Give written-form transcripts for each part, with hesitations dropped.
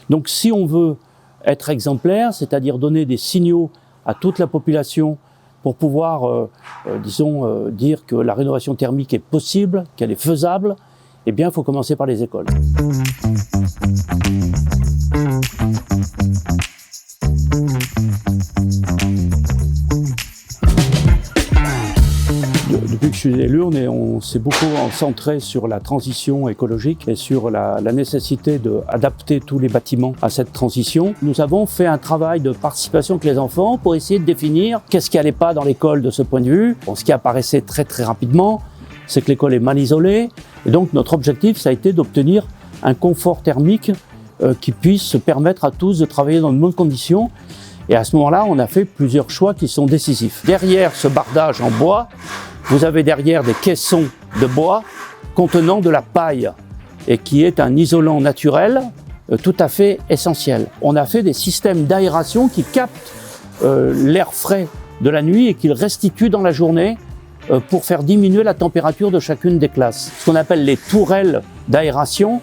Donc si on veut être exemplaire, c'est-à-dire donner des signaux à toute la population pour pouvoir, dire que la rénovation thermique est possible, qu'elle est faisable, eh bien, il faut commencer par les écoles. Depuis que je suis élu, on s'est beaucoup centré sur la transition écologique et sur la nécessité d'adapter tous les bâtiments à cette transition. Nous avons fait un travail de participation avec les enfants pour essayer de définir qu'est-ce qui n'allait pas dans l'école de ce point de vue. Bon, ce qui apparaissait très rapidement, c'est que l'école est mal isolée. Et donc notre objectif, ça a été d'obtenir un confort thermique qui puisse permettre à tous de travailler dans de bonnes conditions. Et à ce moment-là, on a fait plusieurs choix qui sont décisifs. Derrière ce bardage en bois, vous avez derrière des caissons de bois contenant de la paille et qui est un isolant naturel tout à fait essentiel. On a fait des systèmes d'aération qui captent l'air frais de la nuit et qui le restituent dans la journée pour faire diminuer la température de chacune des classes. Ce qu'on appelle les tourelles d'aération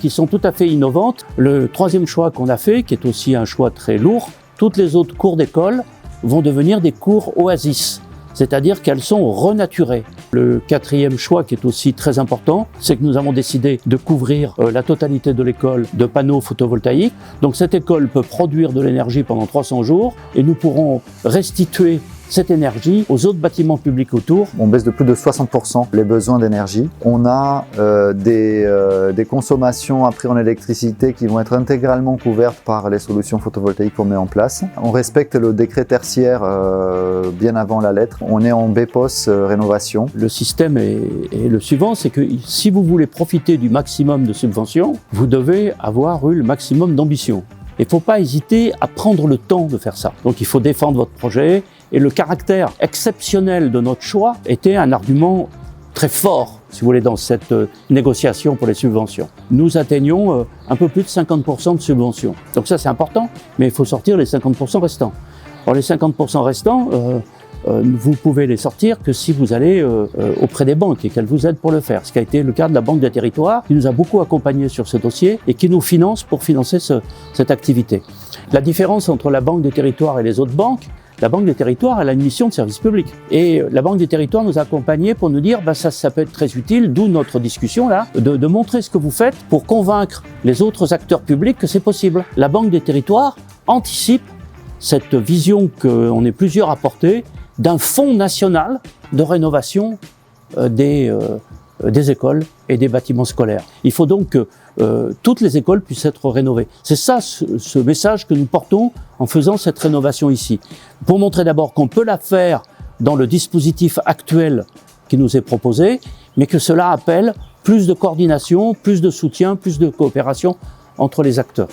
qui sont tout à fait innovantes. Le troisième choix qu'on a fait, qui est aussi un choix très lourd, toutes les autres cours d'école vont devenir des cours oasis, c'est-à-dire qu'elles sont renaturées. Le quatrième choix qui est aussi très important, c'est que nous avons décidé de couvrir la totalité de l'école de panneaux photovoltaïques. Donc cette école peut produire de l'énergie pendant 300 jours et nous pourrons restituer cette énergie aux autres bâtiments publics autour. On baisse de plus de 60% les besoins d'énergie. On a des consommations à prix en électricité qui vont être intégralement couvertes par les solutions photovoltaïques qu'on met en place. On respecte le décret tertiaire bien avant la lettre. On est en BPOS rénovation. Le système est le suivant, c'est que si vous voulez profiter du maximum de subventions, vous devez avoir eu le maximum d'ambition. Il ne faut pas hésiter à prendre le temps de faire ça. Donc il faut défendre votre projet et le caractère exceptionnel de notre choix était un argument très fort, si vous voulez, dans cette négociation pour les subventions. Nous atteignons un peu plus de 50% de subventions. Donc ça c'est important, mais il faut sortir les 50% restants. Alors les 50% restants, vous pouvez les sortir que si vous allez auprès des banques et qu'elles vous aident pour le faire. Ce qui a été le cas de la Banque des Territoires, qui nous a beaucoup accompagnés sur ce dossier et qui nous finance pour financer cette activité. La différence entre la Banque des Territoires et les autres banques, la Banque des Territoires, elle a une mission de service public. Et la Banque des Territoires nous a accompagnés pour nous dire ça peut être très utile, d'où notre discussion là, de montrer ce que vous faites pour convaincre les autres acteurs publics que c'est possible. La Banque des Territoires anticipe cette vision qu'on est plusieurs à porter d'un fonds national de rénovation des écoles et des bâtiments scolaires. Il faut donc que toutes les écoles puissent être rénovées. C'est ça ce message que nous portons en faisant cette rénovation ici. Pour montrer d'abord qu'on peut la faire dans le dispositif actuel qui nous est proposé, mais que cela appelle plus de coordination, plus de soutien, plus de coopération entre les acteurs.